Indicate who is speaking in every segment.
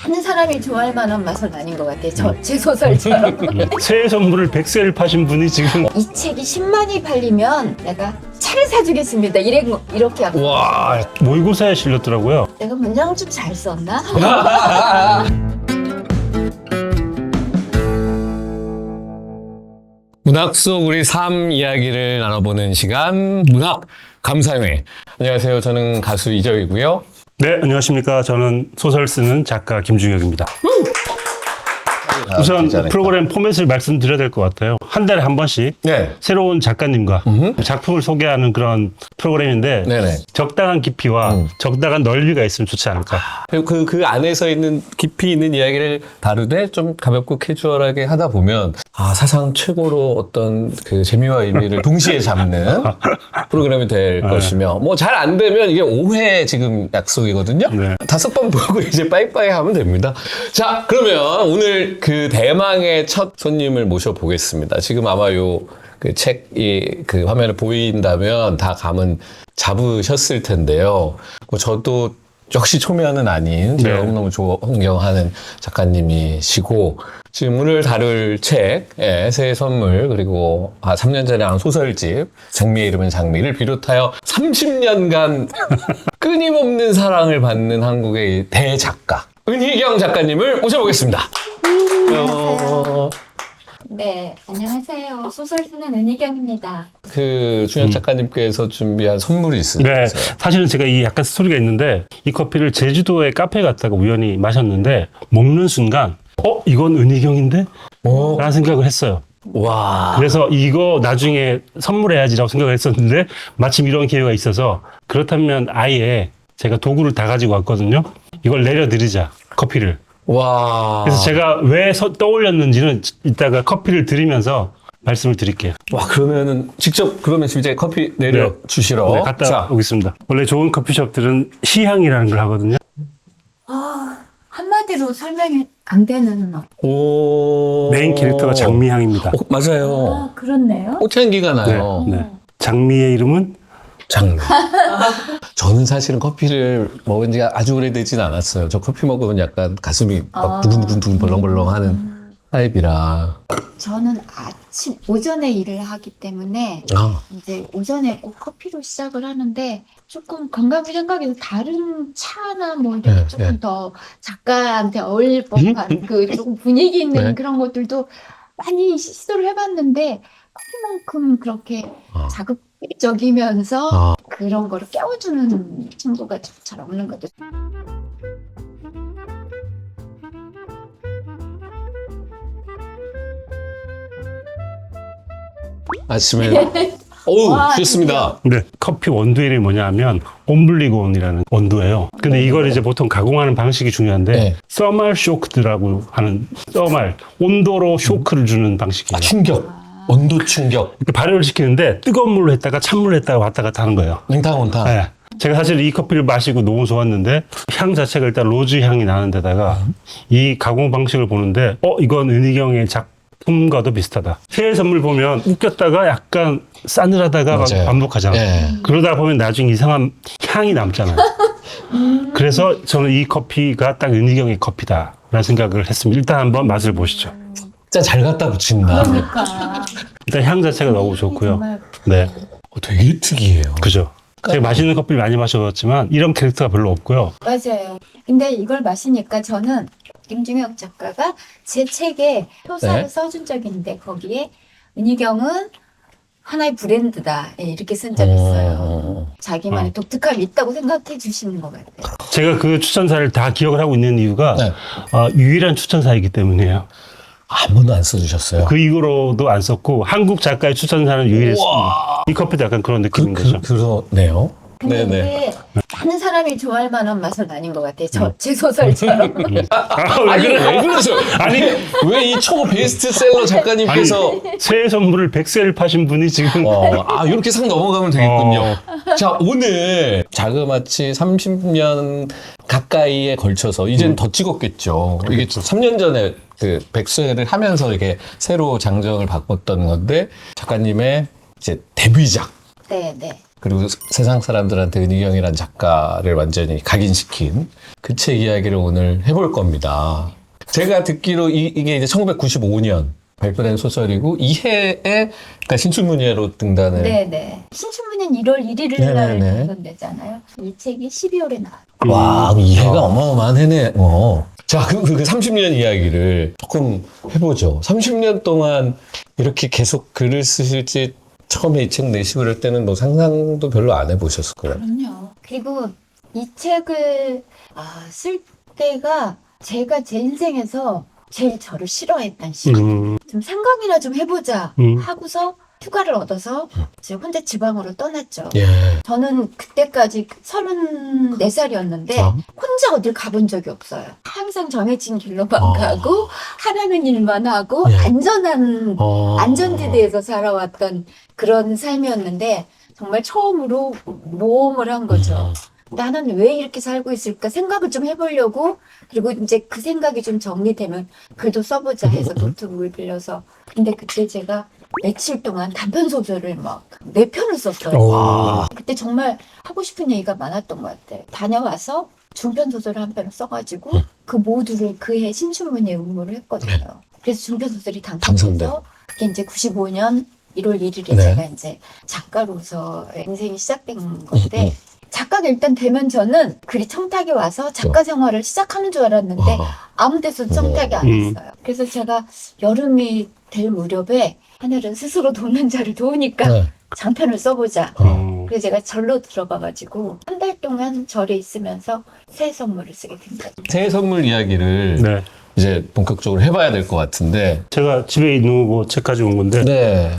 Speaker 1: 많은 사람이 좋아할 만한 맛은 아닌 것 같아요. 제 소설처럼.
Speaker 2: 새해 선물을 100세를 파신 분이 지금
Speaker 1: 이 책이 10만이 팔리면 내가 차를 사주겠습니다. 이렇게 하고.
Speaker 2: 와 모의고사에 실렸더라고요.
Speaker 1: 내가 문장을 좀 잘 썼나?
Speaker 3: 문학 속 우리 삶 이야기를 나눠보는 시간, 문학 감상회. 안녕하세요. 저는 가수 이적이고요.
Speaker 2: 네 안녕하십니까. 저는 소설 쓰는 작가 김중혁입니다. 우선
Speaker 3: 괜찮으니까.
Speaker 2: 프로그램 포맷을 말씀드려야 될 것 같아요. 한 달에 한 번씩
Speaker 3: 네.
Speaker 2: 새로운 작가님과 작품을 소개하는 그런 프로그램인데
Speaker 3: 네네.
Speaker 2: 적당한 깊이와 적당한 넓이가 있으면 좋지 않을까.
Speaker 3: 그리고 그 안에서 있는 깊이 있는 이야기를 다루되 좀 가볍고 캐주얼하게 하다 보면 사상 최고로 어떤 그 재미와 의미를 동시에 잡는 프로그램이 될 것이며 뭐 잘 안 되면 이게 5회 지금 약속이거든요.
Speaker 2: 네.
Speaker 3: 5번 보고 이제 빠이빠이 하면 됩니다. 자, 그러면 오늘 그 대망의 첫 손님을 모셔보겠습니다. 지금 아마 그 책이 그 화면에 보인다면 다 감은 잡으셨을 텐데요. 뭐 저도 역시 초면은 아닌 제가
Speaker 2: 네.
Speaker 3: 너무너무 존경하는 작가님이시고 지금 오늘 다룰 책, 새해 선물, 그리고 3년 전에 한 소설집 장미의 이름은 장미를 비롯하여 30년간 끊임없는 사랑을 받는 한국의 대작가 은희경 작가님을 모셔보겠습니다.
Speaker 1: 네, 안녕하세요. 소설 쓰는 은희경입니다.
Speaker 3: 그 준혁 작가님께서 준비한 선물이 있으세요?
Speaker 2: 네, 사실은 제가 이 약간 스토리가 있는데 이 커피를 제주도에 카페에 갔다가 우연히 마셨는데 먹는 순간 이건 은희경인데? 라는 생각을 했어요.
Speaker 3: 와.
Speaker 2: 그래서 이거 나중에 선물해야지라고 생각을 했었는데 마침 이런 기회가 있어서 그렇다면 아예 제가 도구를 다 가지고 왔거든요. 이걸 내려드리자, 커피를.
Speaker 3: 와.
Speaker 2: 그래서 제가 왜 떠올렸는지는 이따가 커피를 드리면서 말씀을 드릴게요.
Speaker 3: 와, 그러면은 직접 그러면 이제 커피 내려주시러.
Speaker 2: 네, 갔다
Speaker 3: 자,
Speaker 2: 오겠습니다. 원래 좋은 커피숍들은 시향이라는 걸 하거든요.
Speaker 1: 한마디로 설명이 안 되는
Speaker 3: 오.
Speaker 2: 메인 캐릭터가 장미향입니다.
Speaker 3: 맞아요.
Speaker 1: 그렇네요.
Speaker 3: 꽃향기가
Speaker 2: 네,
Speaker 3: 나요.
Speaker 2: 네. 장미의 이름은
Speaker 3: 장미. 저는 사실은 커피를 먹은 지가 아주 오래되진 않았어요. 저 커피 먹으면 약간 가슴이 막 두근두근 벌렁벌렁 하는 타입이라.
Speaker 1: 저는 오전에 일을 하기 때문에 이제 오전에 꼭 커피로 시작을 하는데 조금 건강 생각해서 다른 차나 뭐 이렇게
Speaker 3: 네,
Speaker 1: 조금
Speaker 3: 네.
Speaker 1: 더 작가한테 어울릴 법한 그 조금 분위기 있는
Speaker 3: 네.
Speaker 1: 그런 것들도 많이 시도를 해봤는데 커피만큼 그렇게 자극적이면서 그런 거를 깨워주는 친구가 잘 없는 것 같아요.
Speaker 3: 아침에. 어우,
Speaker 1: 와,
Speaker 3: 좋습니다.
Speaker 2: 네, 커피 원두 이름이 뭐냐면 옴블리곤이라는 원두예요. 근데 이걸 이제 보통 가공하는 방식이 중요한데
Speaker 3: 네.
Speaker 2: 서멀 쇼크드라고 하는 서멀 온도로 쇼크를 주는 방식이에요.
Speaker 3: 충격. 온도 충격.
Speaker 2: 이렇게 발효를 시키는데 뜨거운 물로 했다가 찬물로 했다가 왔다 갔다 하는 거예요.
Speaker 3: 냉탕, 온탕.
Speaker 2: 네. 제가 사실 이 커피를 마시고 너무 좋았는데 향 자체가 일단 로즈 향이 나는 데다가 이 가공 방식을 보는데 이건 은희경의 작품과도 비슷하다. 새해 선물 보면 웃겼다가 약간 싸늘하다가 막
Speaker 3: 맞아요.
Speaker 2: 반복하잖아.
Speaker 3: 네.
Speaker 2: 그러다 보면 나중에 이상한 향이 남잖아요. 그래서 저는 이 커피가 딱 은희경의 커피다라는 생각을 했습니다. 일단 한번 맛을 보시죠.
Speaker 3: 진짜 잘 갖다 붙인다.
Speaker 1: 그러니까
Speaker 2: 일단 향 자체가 너무 좋고요.
Speaker 1: 정말
Speaker 2: 네,
Speaker 3: 되게 특이해요.
Speaker 2: 그죠. 제가 맛있는 커피를 많이 마셔봤지만 이런 캐릭터가 별로 없고요.
Speaker 1: 맞아요. 근데 이걸 마시니까 저는 김중혁 작가가 제 책에 표사를
Speaker 3: 네.
Speaker 1: 써준 적이 있는데 거기에 은희경은 하나의 브랜드다 이렇게 쓴 적이 있어요. 자기만의 독특함이 있다고 생각해 주시는 것 같아요.
Speaker 2: 제가 그 추천사를 다 기억을 하고 있는 이유가
Speaker 3: 네.
Speaker 2: 유일한 추천사이기 때문이에요.
Speaker 3: 한 번도 안 써주셨어요.
Speaker 2: 그 이후로도 안 썼고 한국 작가의 추천사는 유일했습니다. 이 커피도 약간 그런 느낌인 거죠.
Speaker 3: 그러네요.
Speaker 1: 근데
Speaker 3: 네네.
Speaker 1: 이게 많은 사람이 좋아할 만한 맛은 아닌 것 같아요. 제 소설처럼.
Speaker 3: 아니, 왜 그러세요? 아니, 왜 이 초 베스트셀러 작가님께서.
Speaker 2: 새해 선물을 100세를 파신 분이 지금
Speaker 3: 이렇게 상 넘어가면 되겠군요. 자, 오늘 자그마치 30년 가까이에 걸쳐서, 이제는 더 찍었겠죠. 이게 3년 전에 그 백수를 하면서 이렇게 새로 장정을 바꿨던 건데, 작가님의 이제 데뷔작.
Speaker 1: 네, 네.
Speaker 3: 그리고 세상 사람들한테 은희경이란 작가를 완전히 각인시킨 그 책 이야기를 오늘 해볼 겁니다. 제가 듣기로 이게 이제 1995년 발표된 소설이고 이 해에 그러니까 신춘문예로 등단을
Speaker 1: 네네. 신춘문예는 1월 1일 날
Speaker 3: 네네네.
Speaker 1: 당선되잖아요. 이 책이 12월에 나왔어요.
Speaker 3: 와, 이 해가 어마어마한 해네. 자, 그 30년 이야기를 조금 해보죠. 30년 동안 이렇게 계속 글을 쓰실지 처음에 이 책 내시고 그럴 때는 뭐 상상도 별로 안 해보셨을 거예요.
Speaker 1: 그럼요. 그리고 이 책을 쓸 때가 제가 제 인생에서 제일 저를 싫어했던 시간. 좀 생각이나 좀 해보자 하고서 휴가를 얻어서 이제 혼자 지방으로 떠났죠.
Speaker 3: 예.
Speaker 1: 저는 그때까지 34살이었는데 혼자 어딜 가본 적이 없어요. 항상 정해진 길로만 가고 하라는 일만 하고
Speaker 3: 예.
Speaker 1: 안전한 안전지대에서 살아왔던 그런 삶이었는데 정말 처음으로 모험을 한 거죠. 나는 왜 이렇게 살고 있을까 생각을 좀 해보려고 그리고 이제 그 생각이 좀 정리되면 글도 써보자 해서 노트북을 빌려서 근데 그때 제가 며칠 동안 단편 소설을 막 4편을 썼어요. 그때 정말 하고 싶은 얘기가 많았던 것 같아요. 다녀와서 중편 소설을 한 편을 써가지고 그 모두를 그해 신춘문예에 응모를 했거든요. 그래서 중편 소설이 당선돼서 그게 이제 95년 1월 1일에 제가 이제 작가로서 인생이 시작된 건데 작가가 일단 되면 저는 글이 청탁이 와서 작가 생활을 시작하는 줄 알았는데 아무 데서 청탁이 안 왔어요. 그래서 제가 여름이 될 무렵에 하늘은 스스로 돕는 자를 도우니까 장편을 써보자. 그래서 제가 절로 들어가가지고 한 달 동안 절에 있으면서 새해 선물을 쓰게 된 거죠.
Speaker 3: 새해 선물 이야기를
Speaker 2: 네.
Speaker 3: 이제 본격적으로 해봐야 될 것 같은데.
Speaker 2: 제가 집에 있는 거 책 가지고 온 건데
Speaker 3: 네.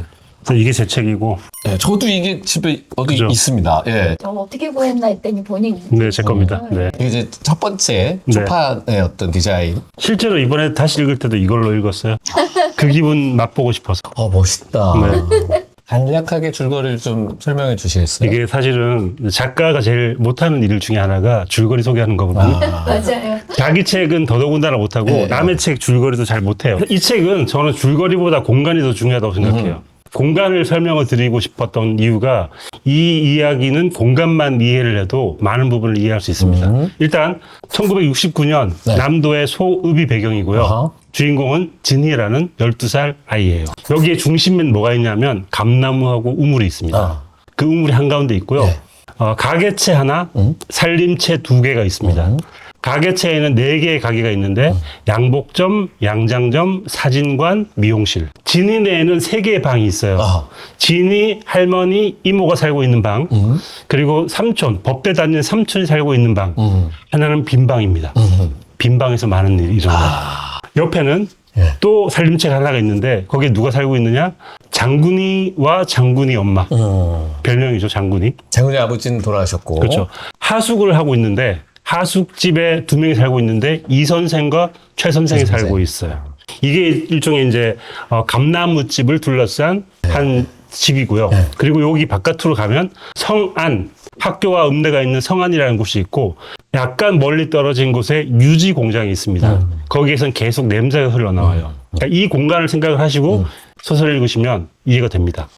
Speaker 2: 이게 제 책이고
Speaker 3: 네, 저도 이게 집에 어디
Speaker 2: 그죠?
Speaker 3: 있습니다. 예.
Speaker 1: 어떻게 구했나 했더니 본인이
Speaker 2: 네, 제 겁니다. 네.
Speaker 3: 이게 이제 첫 번째
Speaker 2: 네.
Speaker 3: 초판의 어떤 디자인.
Speaker 2: 실제로 이번에 다시 읽을 때도 이걸로 읽었어요. 그 기분 맛보고 싶어서.
Speaker 3: 멋있다.
Speaker 2: 네.
Speaker 3: 간략하게 줄거리를 좀 설명해 주시겠어요?
Speaker 2: 이게 사실은 작가가 제일 못하는 일 중에 하나가 줄거리 소개하는 거거든요.
Speaker 1: 맞아요.
Speaker 2: 자기 책은 더더군다나 못하고
Speaker 3: 네.
Speaker 2: 남의 책 줄거리도 잘 못해요. 이 책은 저는 줄거리보다 공간이 더 중요하다고 생각해요. 공간을 설명을 드리고 싶었던 이유가 이 이야기는 공간만 이해를 해도 많은 부분을 이해할 수 있습니다. 일단 1969년
Speaker 3: 네.
Speaker 2: 남도의 소읍이 배경이고요.
Speaker 3: 아하.
Speaker 2: 주인공은 진희라는 12살 아이예요. 여기에 중심엔 뭐가 있냐면 감나무하고 우물이 있습니다. 그 우물이 한가운데 있고요.
Speaker 3: 네.
Speaker 2: 가게채 하나, 살림채 2개가 있습니다. 가게채에는 4개의 가게가 있는데 양복점, 양장점, 사진관, 미용실. 진이네에는 3개의 방이 있어요. 진이, 할머니, 이모가 살고 있는 방, 그리고 삼촌, 법대 다니는 삼촌이 살고 있는 방. 하나는 빈 방입니다. 빈 방에서 많은 일이 일어나요. 옆에는 또 살림채가 하나가 있는데 거기에 누가 살고 있느냐? 장군이와 장군이 엄마. 별명이죠, 장군이.
Speaker 3: 장군의 아버지는 돌아가셨고.
Speaker 2: 그렇죠. 하숙을 하고 있는데 하숙집에 2명이 살고 있는데 이 선생과 최 선생이 살고 있어요. 이게 일종의 이제 감나무집을 둘러싼 한 집이고요. 그리고 여기 바깥으로 가면 성안, 학교와 음대가 있는 성안이라는 곳이 있고 약간 멀리 떨어진 곳에 유지 공장이 있습니다. 거기에선 계속 냄새가 흘러나와요. 그러니까 이 공간을 생각을 하시고 소설을 읽으시면 이해가 됩니다.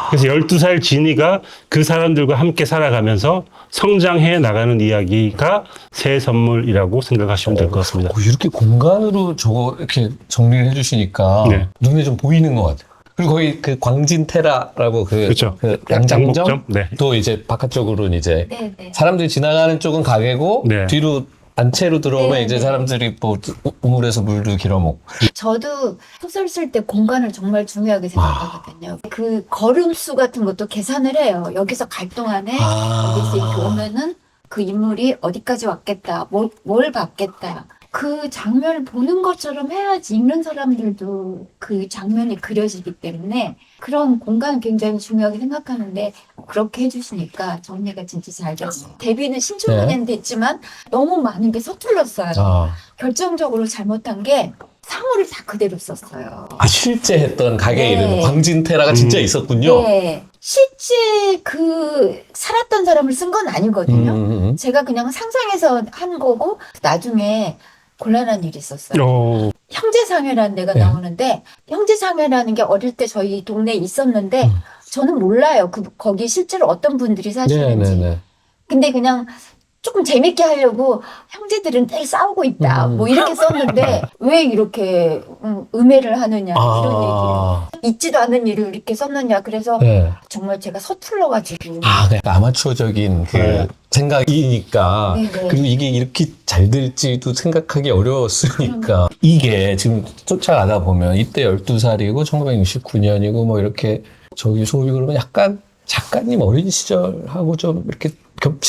Speaker 2: 그래서 12살 진이가 그 사람들과 함께 살아가면서 성장해 나가는 이야기가 새 선물이라고 생각하시면 될 것 같습니다.
Speaker 3: 이렇게 공간으로 저거 이렇게 정리를 해주시니까
Speaker 2: 네.
Speaker 3: 눈에 좀 보이는 것 같아요. 그리고 거기 그 광진테라라고
Speaker 2: 그렇죠.
Speaker 3: 그 양장점
Speaker 2: 양복점? 네.
Speaker 3: 또 이제 바깥쪽으로는 이제
Speaker 1: 네네.
Speaker 3: 사람들이 지나가는 쪽은 가게고
Speaker 2: 네.
Speaker 3: 뒤로 안채로 들어오면
Speaker 1: 네,
Speaker 3: 이제
Speaker 1: 네.
Speaker 3: 사람들이 뭐 우물에서 물도 길어 먹고.
Speaker 1: 저도 소설 쓸 때 공간을 정말 중요하게 생각하거든요. 그 걸음수 같은 것도 계산을 해요. 여기서 갈 동안에 여기서 이렇게 오면은 그 인물이 어디까지 왔겠다, 뭘 받겠다. 그 장면을 보는 것처럼 해야지 읽는 사람들도 그 장면이 그려지기 때문에 그런 공간을 굉장히 중요하게 생각하는데 그렇게 해주시니까 정리가 진짜 잘 됐어요. 데뷔는 신춘문예는 됐지만 너무 많은 게 서툴렀어요. 결정적으로 잘못한 게 상호를 다 그대로 썼어요.
Speaker 3: 실제 했던 가게
Speaker 1: 네.
Speaker 3: 이름 광진테라가 진짜 있었군요.
Speaker 1: 네. 실제 그 살았던 사람을 쓴 건 아니거든요. 제가 그냥 상상해서 한 거고 나중에 곤란한 일이 있었어요. 형제상회라는 데가
Speaker 3: 네.
Speaker 1: 나오는데 형제상회라는 게 어릴 때 저희 동네에 있었는데 저는 몰라요. 거기 실제로 어떤 분들이 사시는지.
Speaker 3: 네네네.
Speaker 1: 근데 그냥 조금 재밌게 하려고 형제들은 늘 싸우고 있다. 뭐 이렇게 썼는데 왜 이렇게 음해를 하느냐 이런 얘기를. 있지도 않은 일을 이렇게 썼느냐. 그래서
Speaker 3: 네.
Speaker 1: 정말 제가 서툴러가지고.
Speaker 3: 그러니까 아마추어적인 그
Speaker 2: 네.
Speaker 3: 생각이니까.
Speaker 1: 네네.
Speaker 3: 그리고 이게 이렇게 잘 될지도 생각하기 어려웠으니까. 이게 지금 쫓아가다 보면 이때 12살이고 1969년이고 뭐 이렇게 저기 소위 그러면 약간 작가님 어린 시절하고 좀 이렇게
Speaker 1: 그럼요.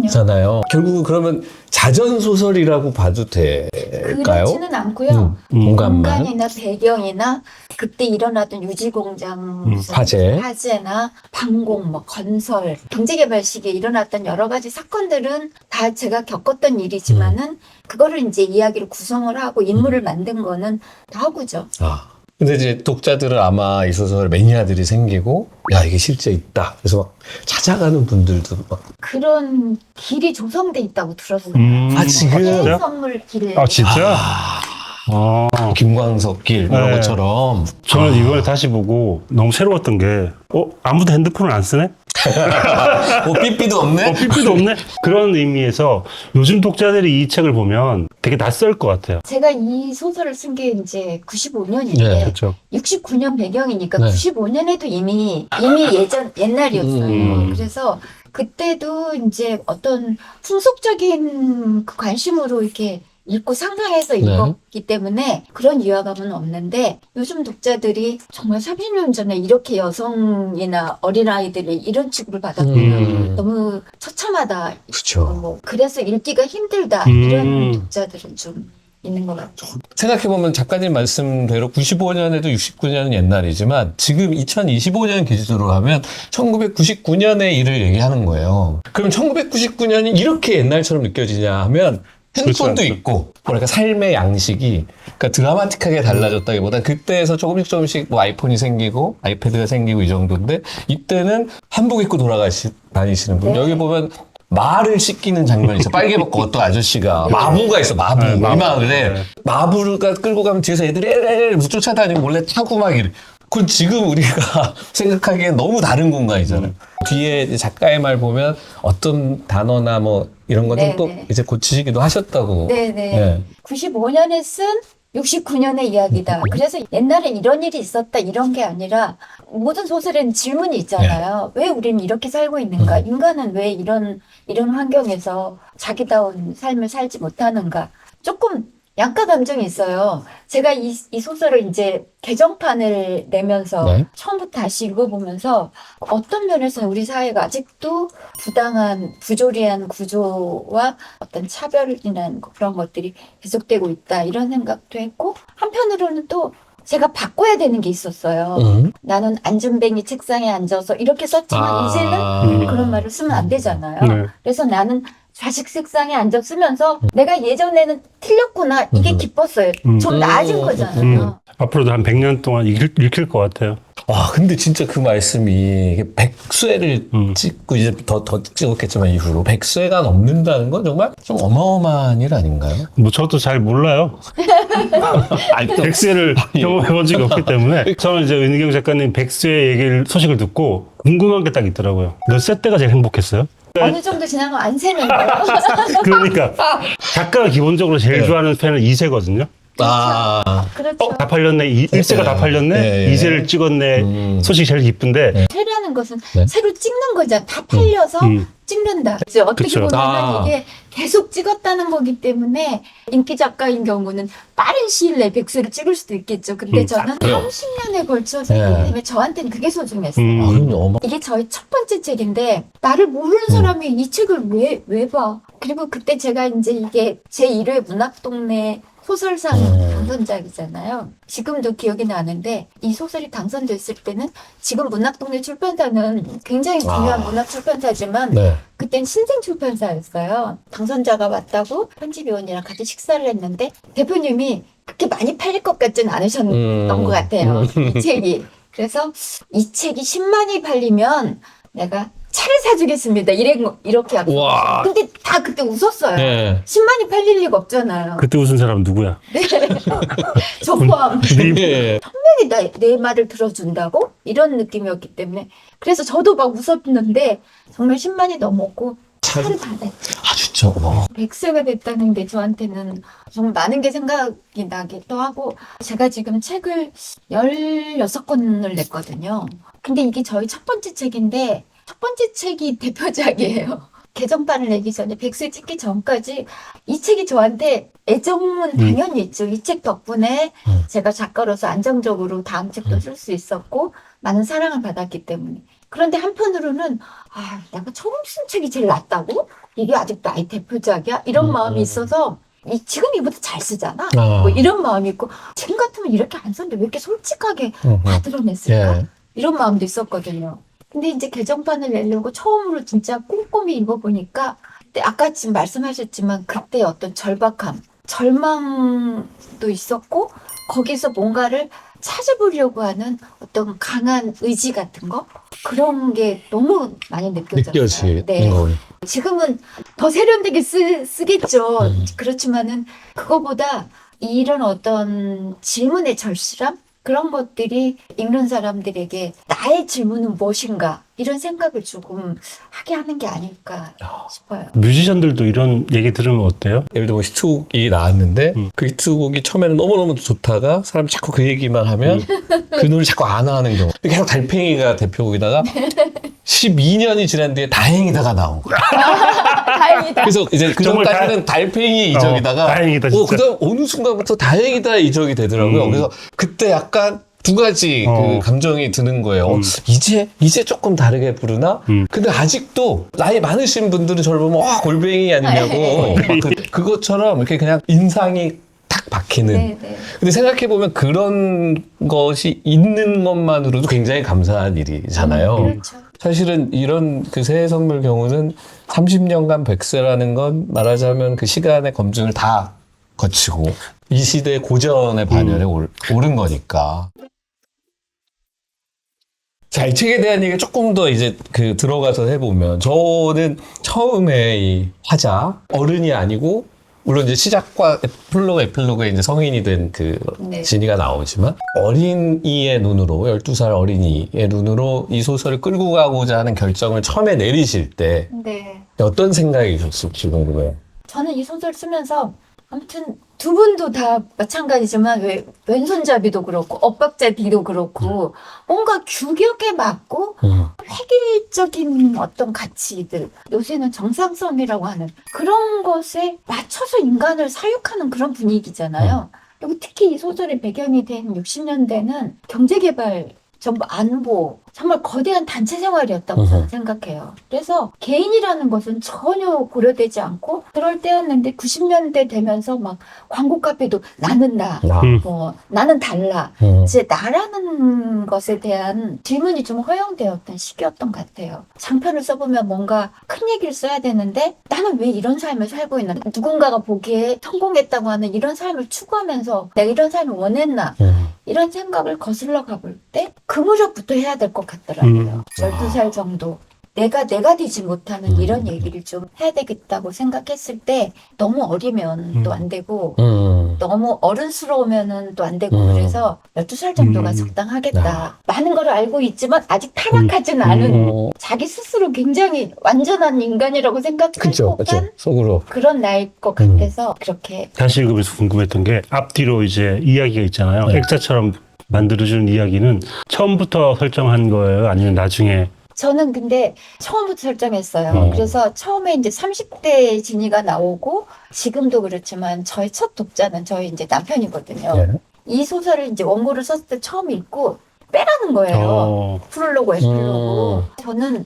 Speaker 3: 겹치잖아요. 결국은 그러면 자전소설이라고 봐도 될까요?
Speaker 1: 그렇지는 않고요.
Speaker 3: 공간만.
Speaker 1: 공간이나 배경이나 그때 일어나던 유지공장 무슨 화재나 방공, 뭐 건설, 경제개발 시기에 일어났던 여러 가지 사건들은 다 제가 겪었던 일이지만은 그거를 이제 이야기로 구성을 하고 인물을 만든 거는 다 허구죠.
Speaker 3: 근데 이제 독자들은 아마 이 소설 매니아들이 생기고, 야, 이게 실제 있다. 그래서 막 찾아가는 분들도 막.
Speaker 1: 그런 길이 조성돼 있다고 들었어요.
Speaker 3: 지금?
Speaker 1: 해외 선물 길.
Speaker 2: 아, 진짜?
Speaker 3: 김광석 길, 이런
Speaker 2: 네.
Speaker 3: 것처럼.
Speaker 2: 저는 이번에 다시 보고 너무 새로웠던 게, 아무도 핸드폰을 안 쓰네?
Speaker 3: 삐삐도 없네?
Speaker 2: 삐삐도 없네? 그런 의미에서 요즘 독자들이 이 책을 보면 되게 낯설 것 같아요.
Speaker 1: 제가 이 소설을 쓴 게 이제 95년인데
Speaker 3: 네,
Speaker 2: 그렇죠.
Speaker 1: 69년 배경이니까
Speaker 3: 네.
Speaker 1: 95년에도 이미 옛날이었어요. 그래서 그때도 이제 어떤 풍속적인 그 관심으로 이렇게 읽고 상상해서 읽었기 때문에 그런 위화감은 없는데 요즘 독자들이 정말 30년 전에 이렇게 여성이나 어린아이들이 이런 취급을 받았구나. 너무 처참하다.
Speaker 3: 그렇죠.
Speaker 1: 그래서 읽기가 힘들다. 이런 독자들은 좀 있는 것 같아요.
Speaker 3: 생각해보면 작가님 말씀대로 95년에도 69년은 옛날이지만 지금 2025년 기준으로 하면 1999년의 일을 얘기하는 거예요. 그럼 1999년이 이렇게 옛날처럼 느껴지냐 하면 핸폰도
Speaker 2: 그렇죠.
Speaker 3: 있고, 뭐랄까, 삶의 양식이, 그러니까 드라마틱하게 달라졌다기보단 그때에서 조금씩 뭐 아이폰이 생기고, 아이패드가 생기고 이 정도인데, 이때는 한복 입고 다니시는 분.
Speaker 1: 네.
Speaker 3: 여기 보면 말을 씻기는 장면이 있어. 빨개 벗고 어떤 아저씨가.
Speaker 1: 네.
Speaker 3: 마부가 있어, 마부.
Speaker 2: 네,
Speaker 3: 이
Speaker 2: 마부.
Speaker 3: 마을에.
Speaker 2: 네.
Speaker 3: 마부가 끌고 가면 뒤에서 애들이 에레레 쫓아다니고 몰래 타고 막 이래. 그건 지금 우리가 생각하기엔 너무 다른 공간이잖아요. 뒤에 이제 작가의 말 보면 어떤 단어나 뭐 이런 건 좀 또
Speaker 1: 네네.
Speaker 3: 이제 고치시기도 하셨다고.
Speaker 1: 네네.
Speaker 3: 네.
Speaker 1: 95년에 쓴 69년의 이야기다. 그래서 옛날에 이런 일이 있었다 이런 게 아니라 모든 소설에는 질문이 있잖아요. 왜 우리는 이렇게 살고 있는가? 인간은 왜 이런 환경에서 자기다운 삶을 살지 못하는가? 조금 양가 감정이 있어요. 제가 이 소설을 이제 개정판을 내면서
Speaker 3: 네.
Speaker 1: 처음부터 다시 읽어보면서 어떤 면에서는 우리 사회가 아직도 부당한, 부조리한 구조와 어떤 차별이나 그런 것들이 계속되고 있다. 이런 생각도 했고, 한편으로는 또 제가 바꿔야 되는 게 있었어요. 나는 안전뱅이 책상에 앉아서 이렇게 썼지만 이제는 그런 말을 쓰면 안 되잖아요.
Speaker 2: 네.
Speaker 1: 그래서 나는 좌식 책상에 앉아 쓰면서 내가 예전에는 틀렸구나 이게 기뻤어요. 좀 나아진 거잖아요.
Speaker 2: 앞으로도 한 100년 동안 읽힐 것 같아요.
Speaker 3: 근데 진짜 그 말씀이 이게 백쇄를 찍고 이제 더 찍었겠지만 이후로 백쇄가 넘는다는 건 정말 좀 어마어마한 일 아닌가요?
Speaker 2: 뭐 저도 잘 몰라요. 백쇄를 경험해본 적이 없기 때문에 저는 이제 은희경 작가님 백쇄 소식을 듣고 궁금한 게 딱 있더라고요. 몇 세 때가 제일 행복했어요?
Speaker 1: 어느 정도 지나면 안 새는 거예요.
Speaker 2: 그러니까 작가가 기본적으로 제일 좋아하는 팬은 2세거든요.
Speaker 1: 그렇죠.
Speaker 2: 다 팔렸네. 1세가 다 팔렸네. 2세를 찍었네. 소식이 제일 기쁜데
Speaker 1: 새라는 것은
Speaker 3: 네.
Speaker 1: 새로 찍는 거잖아. 다 팔려서 찍는다. 그죠? 어떻게
Speaker 2: 그쵸.
Speaker 1: 보면 이게 계속 찍었다는 거기 때문에 인기 작가인 경우는 빠른 시일 내에 백수를 찍을 수도 있겠죠. 근데 저는
Speaker 3: 그래요.
Speaker 1: 30년에 걸쳐서 했기 때문에 저한테는 그게 소중했어요.
Speaker 3: 그럼요.
Speaker 1: 이게 저의 첫 번째 책인데 나를 모르는 사람이 이 책을 왜 봐? 그리고 그때 제가 이제 이게 제1회 문학동네 소설상 당선작이잖아요. 지금도 기억이 나는데 이 소설이 당선됐을 때는 지금 문학동네 출판사는 굉장히 중요한 문학 출판사지만
Speaker 3: 네.
Speaker 1: 그땐 신생 출판사였어요. 당선자가 왔다고 편집위원이랑 같이 식사를 했는데 대표님이 그렇게 많이 팔릴 것 같지는 않으셨던 것 같아요. 이 책이. 그래서 이 책이 10만이 팔리면 내가 차를 사주겠습니다. 이렇게 하고.
Speaker 3: 와.
Speaker 1: 근데 다 그때 웃었어요.
Speaker 3: 네.
Speaker 1: 10만이 팔릴 리가 없잖아요.
Speaker 2: 그때 웃은 사람 누구야?
Speaker 1: 네. 저 포함.
Speaker 3: 예.
Speaker 1: 분명히 내 말을 들어준다고? 이런 느낌이었기 때문에. 그래서 저도 막 웃었는데 정말 10만이 넘었고 차를 받았죠.
Speaker 3: 아, 진짜. 와.
Speaker 1: 100세가 됐다는 게 저한테는 정말 많은 게 생각이 나기도 하고, 제가 지금 책을 16권을 냈거든요. 근데 이게 저희 첫 번째 책인데, 첫 번째 책이 대표작이에요. 개정판을 내기 전에 100세 찍기 전까지 이 책이 저한테 애정은 당연히 있죠. 이 책 덕분에 제가 작가로서 안정적으로 다음 책도 쓸 수 있었고, 많은 사랑을 받았기 때문에. 그런데 한편으로는 내가 처음 쓴 책이 제일 낫다고? 이게 아직도 나의 대표작이야? 이런 마음이 있어서 지금 이보다 잘 쓰잖아? 뭐 이런 마음이 있고, 지금 같으면 이렇게 안 썼는데 왜 이렇게 솔직하게 다 드러냈을까?
Speaker 3: 예.
Speaker 1: 이런 마음도 있었거든요. 근데 이제 개정판을 내려고 처음으로 진짜 꼼꼼히 읽어보니까, 그때 아까 지금 말씀하셨지만 그때 어떤 절박함, 절망도 있었고, 거기서 뭔가를 찾아보려고 하는 어떤 강한 의지 같은 거? 그런 게 너무 많이 느껴졌어요.
Speaker 3: 느껴지는 거예요.
Speaker 1: 지금은 더 세련되게 쓰겠죠. 그렇지만은 그거보다 이런 어떤 질문의 절실함? 그런 것들이 읽는 사람들에게 나의 질문은 무엇인가? 이런 생각을 조금 하게 하는 게 아닐까 싶어요.
Speaker 2: 뮤지션들도 이런 얘기 들으면 어때요?
Speaker 3: 예를 들면 히트곡이 나왔는데 그 히트곡이 처음에는 너무너무 좋다가 사람이 자꾸 그 얘기만 하면 그 노래를 자꾸 안 하는 경우. 계속 달팽이가 대표곡이다가 12년이 지난 뒤에 다행이다가 나온 거야.
Speaker 1: 다행이다.
Speaker 3: 그래서 이제 그
Speaker 2: 정말
Speaker 3: 전까지는 달팽이의 이적이다가
Speaker 2: 다행이다, 진짜.
Speaker 3: 그다음 어느 순간부터 다행이다 이적이 되더라고요. 그래서 그때 약간 두 가지 그 감정이 드는 거예요. 이제 조금 다르게 부르나? 근데 아직도 나이 많으신 분들은 저를 보면 골뱅이 아니냐고 막 그것처럼 이렇게 그냥 인상이 탁 박히는.
Speaker 1: 네네.
Speaker 3: 근데 생각해보면 그런 것이 있는 것만으로도 굉장히 감사한 일이잖아요.
Speaker 1: 그렇죠.
Speaker 3: 사실은 이런 그 새해 선물 경우는 30년간 100세라는 건 말하자면 그 시간의 검증을 다 거치고 이 시대의 고전의 반열에 오른 거니까. 자, 이 책에 대한 얘기 조금 더 이제 그 들어가서 해보면 저는 처음에 이 화자, 어른이 아니고 물론 이제 시작과 프롤로그, 에필로그에 이제 성인이 된 그
Speaker 1: 네.
Speaker 3: 진이가 나오지만 어린이의 눈으로 12살 어린이의 눈으로 이 소설을 끌고 가고자 하는 결정을 처음에 내리실 때
Speaker 1: 네.
Speaker 3: 어떤 생각이 드셨을지 궁금해요.
Speaker 1: 저는 이 소설 쓰면서 아무튼 두 분도 다 마찬가지지만 왼손잡이도 그렇고 엇박자비도 그렇고 뭔가 규격에 맞고 획일적인 어떤 가치들, 요새는 정상성이라고 하는 그런 것에 맞춰서 인간을 사육하는 그런 분위기잖아요. 그리고 특히 이 소설의 배경이 된 60년대는 경제개발, 전부 안보, 정말 거대한 단체 생활이었다고 저는 생각해요. 그래서 개인이라는 것은 전혀 고려되지 않고 그럴 때였는데 90년대 되면서 막 광고 카페도 나는 나, 나는 달라. 이제 나라는 것에 대한 질문이 좀 허용되었던 시기였던 것 같아요. 장편을 써보면 뭔가 큰 얘기를 써야 되는데 나는 왜 이런 삶을 살고 있나? 누군가가 보기에 성공했다고 하는 이런 삶을 추구하면서 내가 이런 삶을 원했나? 이런 생각을 거슬러 가볼 때 그 무렵부터 해야 될 것 같더라고요. 12살 정도. 내가 되지 못하는 이런 얘기를 좀 해야 되겠다고 생각했을 때 너무 어리면 또 안 되고 너무 어른스러우면 또 안 되고 그래서 12살 정도가 적당하겠다. 많은 걸 알고 있지만 아직 타락하지는 않은 자기 스스로 굉장히 완전한 인간이라고 생각할
Speaker 3: 그쵸.
Speaker 1: 법한
Speaker 3: 속으로.
Speaker 1: 그런 나이일 것 같아서 그렇게
Speaker 2: 다시 읽으면서 궁금했던 게 앞뒤로 이제 이야기가 있잖아요.
Speaker 3: 네.
Speaker 2: 액자처럼 만들어주는 이야기는 처음부터 설정한 거예요? 아니면 나중에?
Speaker 1: 저는 근데 처음부터 설정했어요. 그래서 처음에 이제 30대 진이가 나오고 지금도 그렇지만 저의 첫 독자는 저희 이제 남편이거든요.
Speaker 3: 예.
Speaker 1: 이 소설을 이제 원고를 썼을 때 처음 읽고 빼라는 거예요. 프롤로그, 에필로그. 저는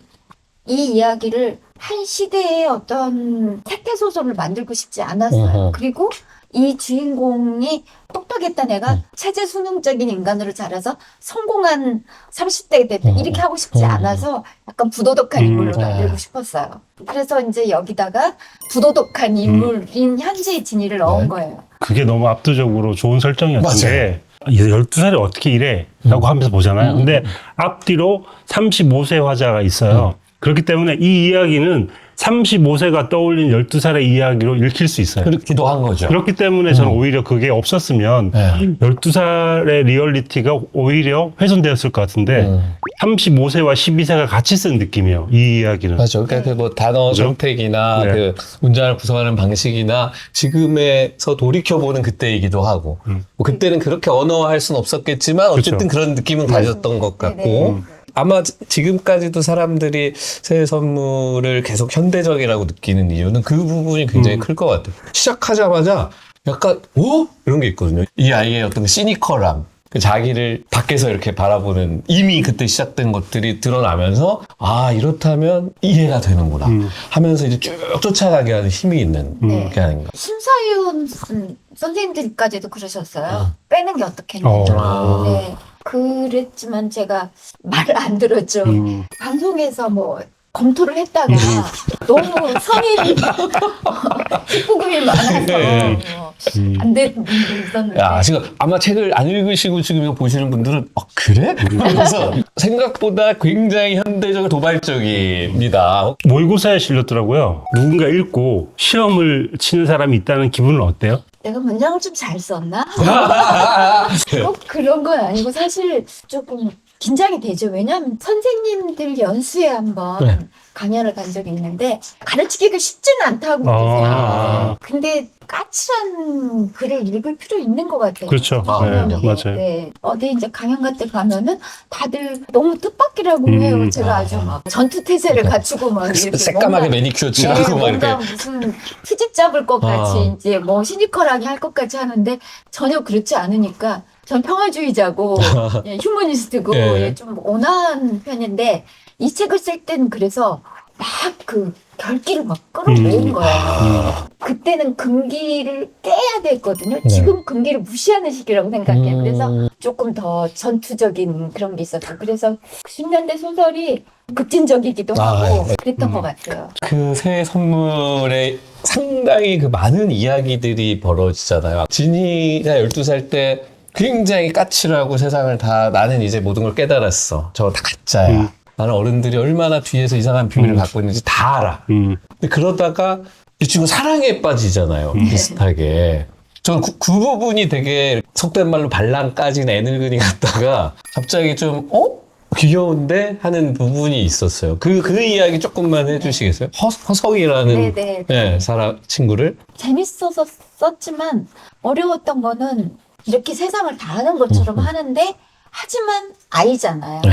Speaker 1: 이 이야기를 한 시대의 어떤 태태 소설을 만들고 싶지 않았어요. 그리고 이 주인공이 똑똑했던 애가 체제 수능적인 인간으로 자라서 성공한 30대가 됐다. 이렇게 하고 싶지 않아서 약간 부도덕한 인물을 만들고 싶었어요. 그래서 이제 여기다가 부도덕한 인물인 현재의 진이를 넣은 거예요.
Speaker 2: 그게 너무 압도적으로 좋은 설정이었는데 12살이 어떻게 이래? 라고 하면서 보잖아요. 근데 앞뒤로 35세 화자가 있어요. 그렇기 때문에 이 이야기는 35세가 떠올린 12살의 이야기로 읽힐 수 있어요.
Speaker 3: 그렇기도 한 거죠.
Speaker 2: 그렇기 때문에 저는 오히려 그게 없었으면
Speaker 3: 네.
Speaker 2: 12살의 리얼리티가 오히려 훼손되었을 것 같은데 35세와 12세가 같이 쓴 느낌이에요. 이 이야기는.
Speaker 3: 맞죠. 그러니까 그 뭐 단어
Speaker 2: 그죠?
Speaker 3: 선택이나
Speaker 2: 네.
Speaker 3: 그 문장을 구성하는 방식이나 지금에서 돌이켜보는 그때이기도 하고 뭐 그때는 그렇게 언어화할 수는 없었겠지만 어쨌든
Speaker 2: 그쵸.
Speaker 3: 그런 느낌은 가졌던 것 같고
Speaker 1: 네네.
Speaker 3: 아마 지금까지도 사람들이 새해 선물을 계속 현대적이라고 느끼는 이유는 그 부분이 굉장히 클 것 같아요. 시작하자마자 약간 오? 이런 게 있거든요. 이 아이의 어떤 시니컬함. 그 자기를 밖에서 이렇게 바라보는 이미 그때 시작된 것들이 드러나면서 아 이렇다면 이해가 되는구나 하면서 이제 쭉 쫓아가게 하는 힘이 있는
Speaker 1: 네.
Speaker 3: 게 아닌가.
Speaker 1: 심사위원 선생님들까지도 그러셨어요. 빼는 게 어떻겠냐.
Speaker 3: 아.
Speaker 1: 네. 그랬지만 제가 말을 안 들었죠. 방송에서 뭐 검토를 했다가 너무 성인이 19금이 많아서
Speaker 3: 네.
Speaker 1: 안 되는 분도 있었는데.
Speaker 3: 야, 지금 아마 책을 안 읽으시고 지금 이거 보시는 분들은 그래? 그래서 생각보다 굉장히 현대적 도발적입니다.
Speaker 2: 모의고사에 실렸더라고요. 누군가 읽고 시험을 치는 사람이 있다는 기분은 어때요?
Speaker 1: 내가 문장을 좀 잘 썼나? 꼭 그런 건 아니고 사실 조금 긴장이 되죠. 왜냐하면 선생님들 연수에 한번
Speaker 3: 네.
Speaker 1: 강연을 간 적이 있는데 가르치기가 쉽지는 않다고
Speaker 2: 아.
Speaker 1: 그러세요. 근데 까칠한 글을 읽을 필요 있는 것 같아요.
Speaker 2: 그렇죠.
Speaker 3: 아,
Speaker 2: 네,
Speaker 1: 이게.
Speaker 2: 맞아요.
Speaker 1: 네. 어디 이제 강연 같은 데 가면은 다들 너무 뜻밖이라고 해요. 제가 아주 막 전투태세를 갖추고 막 이렇게
Speaker 3: 새까맣게
Speaker 1: 뭔가-
Speaker 3: 매니큐어
Speaker 1: 네,
Speaker 3: 칠하고 막
Speaker 1: 뭔가
Speaker 3: 이렇게.
Speaker 1: 무슨 트집 잡을 것 같이
Speaker 3: 아.
Speaker 1: 이제 뭐 시니컬하게 할 것 같이 하는데 전혀 그렇지 않으니까 전 평화주의자고 예, 휴머니스트고
Speaker 3: 예.
Speaker 1: 예, 좀 온화한 편인데 이 책을 쓸 때는 그래서 막 그 결기를 막 끌어모은 거예요. 그때는 금기를 깨야 됐거든요. 지금 금기를 무시하는 시기라고 생각해요. 그래서 조금 더 전투적인 그런 게 있었고 그래서 90년대 소설이 급진적이기도
Speaker 3: 아,
Speaker 1: 하고
Speaker 3: 예.
Speaker 1: 그랬던 것 같아요.
Speaker 3: 그 새해 선물에 상당히 그 많은 이야기들이 벌어지잖아요. 진이가 12살 때 굉장히 까칠하고 세상을 다 나는 이제 모든 걸 깨달았어. 저거 다 가짜야. 나는 어른들이 얼마나 뒤에서 이상한 비밀을 갖고 있는지 다 알아. 근데 그러다가 이 친구 사랑에 빠지잖아요. 비슷하게. 저는 그 부분이 되게 속된 말로 발랑 까진 애늙은이 같다가 갑자기 좀 귀여운데 하는 부분이 있었어요. 그 이야기 조금만 해주시겠어요? 허성이라는
Speaker 1: 네네.
Speaker 3: 네, 사람 친구를
Speaker 1: 재밌어서 썼지만 어려웠던 거는 이렇게 세상을 다 아는 것처럼 하는데 하지만 아이잖아요.
Speaker 3: 네.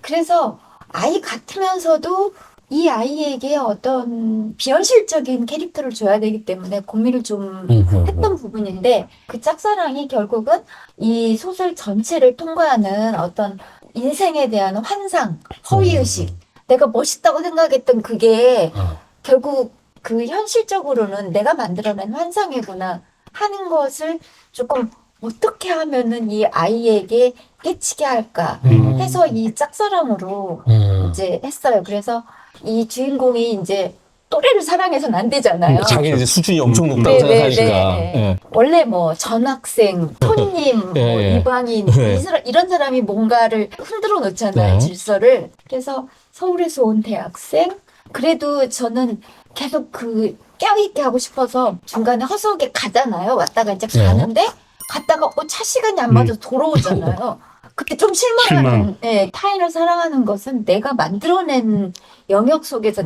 Speaker 1: 그래서 아이 같으면서도 이 아이에게 어떤 비현실적인 캐릭터를 줘야 되기 때문에 고민을 좀 했던 부분인데 그 짝사랑이 결국은 이 소설 전체를 통과하는 어떤 인생에 대한 환상, 허위의식 내가 멋있다고 생각했던 그게 결국 그 현실적으로는 내가 만들어낸 환상이구나 하는 것을 조금 어떻게 하면은 이 아이에게 깨치게 할까 해서 이 짝사랑으로 이제 했어요. 그래서 이 주인공이 이제 또래를 사랑해서는 안 되잖아요.
Speaker 3: 자기는 이제 수준이 엄청 높다고 생각하니까. 예.
Speaker 1: 원래 뭐 전학생, 손님, 뭐
Speaker 3: 예.
Speaker 1: 이방인
Speaker 3: 네.
Speaker 1: 이런 사람이 뭔가를 흔들어 놓잖아요.
Speaker 3: 네.
Speaker 1: 질서를. 그래서 서울에서 온 대학생. 그래도 저는 계속 그 껴있게 하고 싶어서 중간에 허석에 가잖아요. 왔다가 이제
Speaker 3: 네.
Speaker 1: 가는데 갔다가 차 시간이 안 맞아서 돌아오잖아요. 그때 좀 실망하는. 네, 타인을 사랑하는 것은 내가 만들어낸 영역 속에서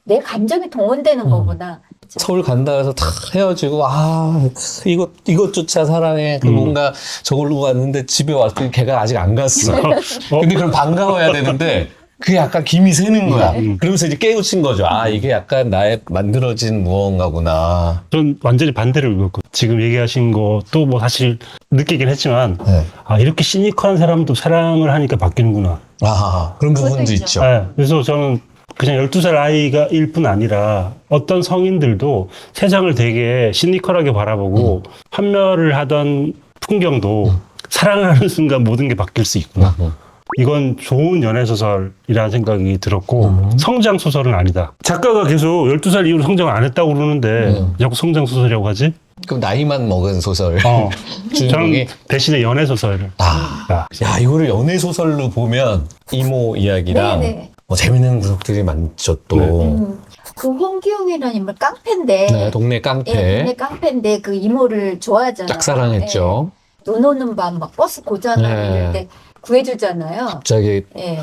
Speaker 1: 내 감정이 동원되는 거구나.
Speaker 3: 서울 간다 해서 탁 헤어지고 이것조차 사랑해 그 뭔가 저걸로 갔는데 집에 왔더니 걔가 아직 안 갔어. 근데 그럼 반가워야 되는데 그게 약간 김이 새는 거야. 그러면서 이제 깨우친 거죠. 이게 약간 나의 만들어진 무언가구나.
Speaker 2: 전 완전히 반대를 읽었고 지금 얘기하신 것도 뭐 사실 느끼긴 했지만
Speaker 3: 네.
Speaker 2: 이렇게 시니컬한 사람도 사랑을 하니까 바뀌는구나.
Speaker 3: 그런 부분도
Speaker 1: 그것도
Speaker 3: 있죠.
Speaker 2: 네, 그래서 저는 그냥 12살 아이가 일 뿐 아니라 어떤 성인들도 세상을 되게 시니컬하게 바라보고 판멸을 하던 풍경도 사랑을 하는 순간 모든 게 바뀔 수 있구나. 이건 좋은 연애소설이라는 생각이 들었고 성장소설은 아니다. 작가가 계속 12살 이후로 성장을 안 했다고 그러는데 자꾸 성장소설이라고 하지?
Speaker 3: 그럼 나이만 먹은 소설
Speaker 2: 저는
Speaker 3: 주인공이
Speaker 2: 대신에 연애 소설을.
Speaker 3: 야, 이거를 연애 소설로 보면 이모 이야기랑
Speaker 1: 네네.
Speaker 3: 재밌는 구석들이 많죠 또.
Speaker 2: 네.
Speaker 1: 그 홍기웅이라는 인물 깡패인데
Speaker 3: 네, 동네 깡패.
Speaker 1: 예, 동네 깡패인데 그 이모를 좋아하잖아요.
Speaker 3: 짝사랑했죠.
Speaker 1: 예. 눈 오는 밤 막 버스 고장나고
Speaker 3: 네.
Speaker 1: 이럴 때 구해주잖아요.
Speaker 3: 갑자기
Speaker 1: 예.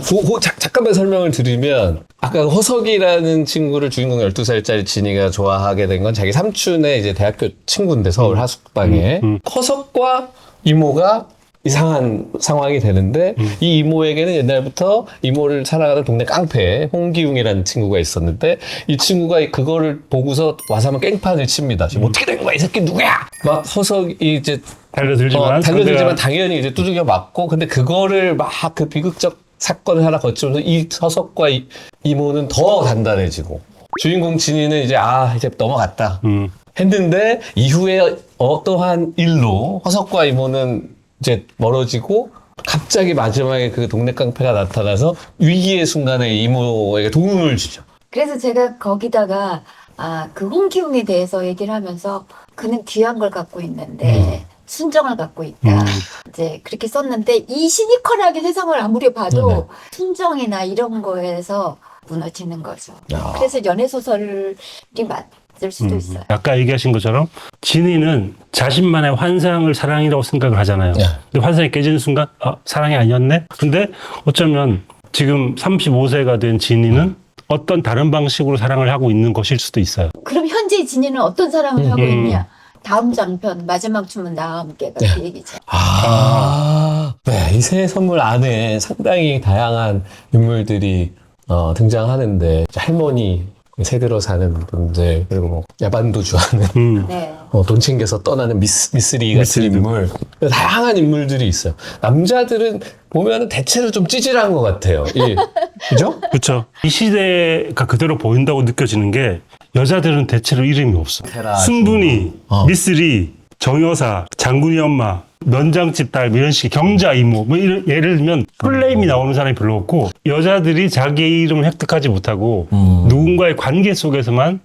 Speaker 3: 잠깐만 설명을 드리면 아까 허석이라는 친구를 주인공 12살짜리 진이가 좋아하게 된 건 자기 삼촌의 이제 대학교 친구인데 서울 하숙방에 허석과 이모가 이상한 상황이 되는데 이 이모에게는 옛날부터 이모를 사랑하는 동네 깡패 홍기웅이라는 친구가 있었는데 이 친구가 그거를 보고서 와서 한번 깽판을 칩니다. 지금 어떻게 된 거야 이 새끼 누구야? 막 허석이 이제
Speaker 2: 달려들지만
Speaker 3: 달려들지만 당연히 이제 두들겨 맞고 근데 그거를 막 그 비극적 사건을 하나 거치면서 이 서석과 이모는 더 단단해지고 주인공 진이는 이제 이제 넘어갔다 했는데 이후에 어떠한 일로 허석과 이모는 이제 멀어지고 갑자기 마지막에 그 동네 깡패가 나타나서 위기의 순간에 이모에게 도움을 주죠.
Speaker 1: 그래서 제가 거기다가 그 홍기웅에 대해서 얘기를 하면서 그는 귀한 걸 갖고 있는데 순정을 갖고 있다. 이제 그렇게 썼는데 이 시니컬하게 세상을 아무리 봐도 순정이나 이런 거에서 무너지는 거죠.
Speaker 3: 야.
Speaker 1: 그래서 연애 소설이 맞을 수도 있어요.
Speaker 2: 아까 얘기하신 것처럼 진이는 자신만의 환상을 사랑이라고 생각을 하잖아요.
Speaker 3: 네.
Speaker 2: 근데 환상이 깨지는 순간 사랑이 아니었네? 근데 어쩌면 지금 35세가 된 진이는 어떤 다른 방식으로 사랑을 하고 있는 것일 수도 있어요.
Speaker 1: 그럼 현재 진이는 어떤 사랑을 하고 있냐? 다음 장편 마지막 춤은 나와 함께가 그 얘기죠.
Speaker 3: 네, 이 새 선물 안에 상당히 다양한 인물들이 등장하는데 할머니 세대로 사는 분들 그리고 뭐 야반도 좋아하는
Speaker 1: 네.
Speaker 3: 돈 챙겨서 떠나는 미쓰리 같은 인물 다양한 인물들이 있어요. 남자들은 보면은 대체로 좀 찌질한 것 같아요. 그죠?
Speaker 2: 그렇죠. 이 시대가 그대로 보인다고 느껴지는 게 여자들은 대체로 이름이 없어.
Speaker 3: 테라,
Speaker 2: 순분이, 미쓰리, 정여사, 장군이 엄마, 면장집 딸 이런 식의 경자 이모 뭐 예를 들면 풀네임이 나오는 사람이 별로 없고 여자들이 자기의 이름을 획득하지 못하고 누군가의 관계 속에서만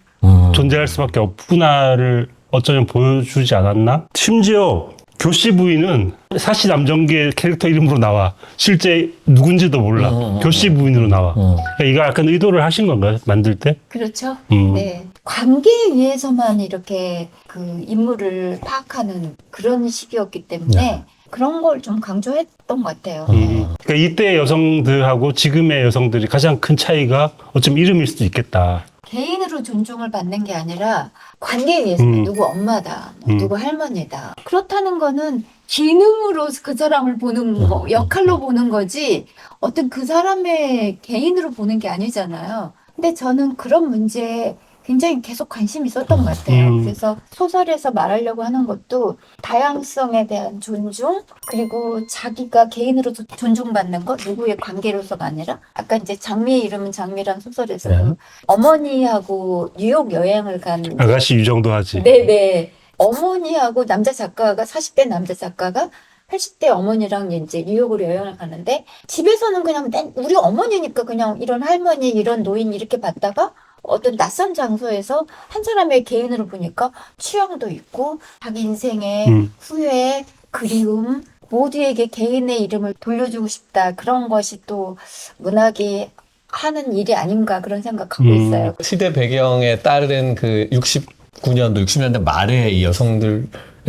Speaker 2: 존재할 수밖에 없구나를 어쩌면 보여주지 않았나? 심지어 교씨 부인은 사시 남정기의 캐릭터 이름으로 나와. 실제 누군지도 몰라. 교씨 부인으로 나와. 그러니까 이거 약간 의도를 하신 건가요? 만들 때?
Speaker 1: 그렇죠. 네. 관계에 의해서만 이렇게 그 인물을 파악하는 그런 시기였기 때문에 그런 걸 좀 강조했던 것 같아요.
Speaker 2: 그러니까 이때 여성들하고 지금의 여성들이 가장 큰 차이가 어쩌면 이름일 수도 있겠다.
Speaker 1: 개인으로 존중을 받는 게 아니라 관계에 의해서 누구 엄마다, 누구 할머니다. 그렇다는 거는 기능으로 그 사람을 보는 거, 역할로 보는 거지 어떤 그 사람의 개인으로 보는 게 아니잖아요. 근데 저는 그런 문제에 굉장히 계속 관심이 있었던 것 같아요. 그래서 소설에서 말하려고 하는 것도 다양성에 대한 존중, 그리고 자기가 개인으로서 존중받는 것, 누구의 관계로서가 아니라, 아까 이제 장미의 이름은 장미란 소설에서도 어머니하고 뉴욕 여행을 간
Speaker 2: 아가씨 유정도 하지.
Speaker 1: 네네. 어머니하고 남자 작가가 40대 남자 작가가 80대 어머니랑 이제 뉴욕으로 여행을 가는데 집에서는 그냥 우리 어머니니까 그냥 이런 할머니 이런 노인 이렇게 봤다가 어떤 낯선 장소에서 한 사람의 개인으로 보니까 취향도 있고 자기 인생의 후회, 그리움 모두에게 개인의 이름을 돌려주고 싶다. 그런 것이 또 문학이 하는 일이 아닌가 그런 생각하고 있어요.
Speaker 3: 시대 배경에 따른 그 69년도, 60년대 말의 이 여성들의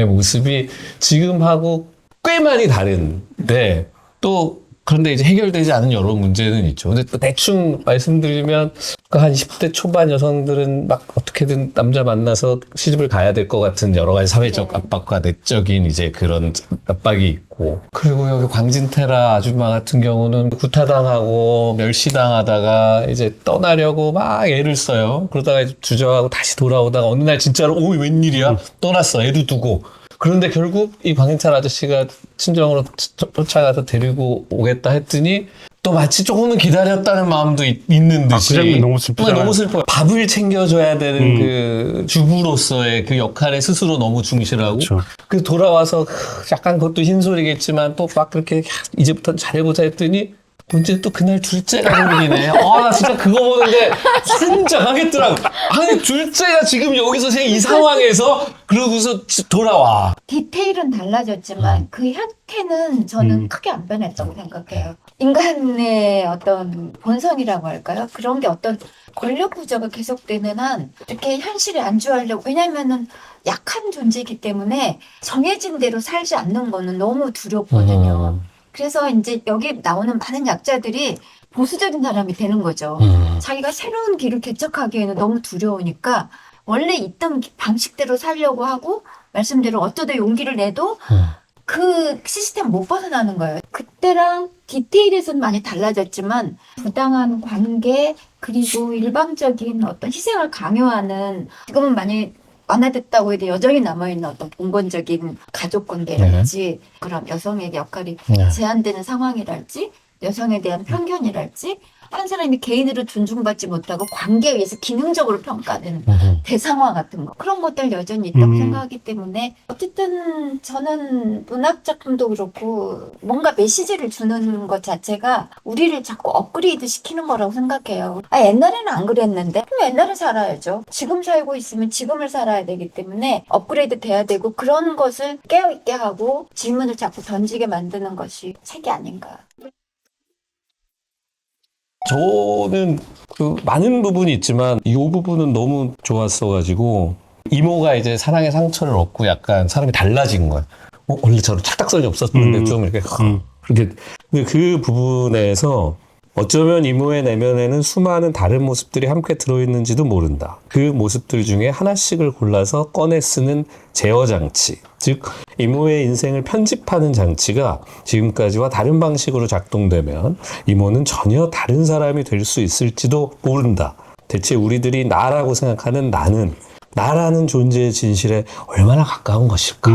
Speaker 3: 모습이 지금하고 꽤 많이 다른데 또 그런데 이제 해결되지 않은 여러 문제는 있죠. 근데 또 대충 말씀드리면 한 20대 초반 여성들은 막 어떻게든 남자 만나서 시집을 가야 될 것 같은 여러 가지 사회적 압박과 내적인 이제 그런 압박이 있고 그리고 여기 광진테라 아줌마 같은 경우는 구타당하고 멸시당하다가 이제 떠나려고 막 애를 써요. 그러다가 이제 주저하고 다시 돌아오다가 어느 날 진짜로 오 웬일이야 떠났어 애도 두고 그런데 결국 이 광진테라 아저씨가 친정으로 쫓아가서 데리고 오겠다 했더니 또 마치 조금은 기다렸다는 마음도 있는 듯이.
Speaker 2: 그 장면 너무 슬프잖아요.
Speaker 3: 너무 슬퍼요. 밥을 챙겨줘야 되는 그 주부로서의 그 역할에 스스로 너무 충실하고.
Speaker 2: 그렇죠.
Speaker 3: 그래서 돌아와서 약간 그것도 흰소리겠지만 또 막 그렇게 이제부터 잘해보자 했더니 언제 또 그날 둘째가 생기네. 나 진짜 그거 보는데 환장하겠더라고. 아니, 둘째가 지금 여기서 이 상황에서 그러고서 돌아와.
Speaker 1: 디테일은 달라졌지만 그 형태는 저는 크게 안 변했다고 생각해요. 인간의 어떤 본성이라고 할까요? 그런 게 어떤 권력 구조가 계속되는 한 이렇게 현실에 안주하려고, 왜냐면은 약한 존재이기 때문에 정해진 대로 살지 않는 거는 너무 두렵거든요. 그래서 이제 여기 나오는 많은 약자들이 보수적인 사람이 되는 거죠. 자기가 새로운 길을 개척하기에는 너무 두려우니까 원래 있던 방식대로 살려고 하고, 말씀대로 어쩌다 용기를 내도 그 시스템 못 벗어나는 거예요. 그때랑 디테일에서는 많이 달라졌지만 부당한 관계, 그리고 일방적인 어떤 희생을 강요하는, 지금은 많이 완화됐다고 해도 여전히 남아있는 어떤 봉건적인 가족 관계랄지, 그런 여성의 역할이 제한되는 상황이랄지, 여성에 대한 편견이랄지, 한 사람이 개인으로 존중받지 못하고 관계에 의해서 기능적으로 평가되는 대상화 같은 거, 그런 것들 여전히 있다고 생각하기 때문에, 어쨌든 저는 문학 작품도 그렇고 뭔가 메시지를 주는 것 자체가 우리를 자꾸 업그레이드 시키는 거라고 생각해요. 옛날에는 안 그랬는데, 그럼 옛날에 살아야죠. 지금 살고 있으면 지금을 살아야 되기 때문에 업그레이드 돼야 되고, 그런 것을 깨어있게 하고 질문을 자꾸 던지게 만드는 것이 책이 아닌가.
Speaker 3: 저는 그 많은 부분이 있지만 이 부분은 너무 좋았어가지고, 이모가 이제 사랑의 상처를 얻고 약간 사람이 달라진 거야. 원래 저런 착각성이 없었는데 좀 이렇게 그렇게. 근데 그 부분에서 어쩌면 이모의 내면에는 수많은 다른 모습들이 함께 들어있는지도 모른다. 그 모습들 중에 하나씩을 골라서 꺼내 쓰는 제어 장치, 즉 이모의 인생을 편집하는 장치가 지금까지와 다른 방식으로 작동되면 이모는 전혀 다른 사람이 될 수 있을지도 모른다. 대체 우리들이 나라고 생각하는 나라는 존재의 진실에 얼마나 가까운 것일까?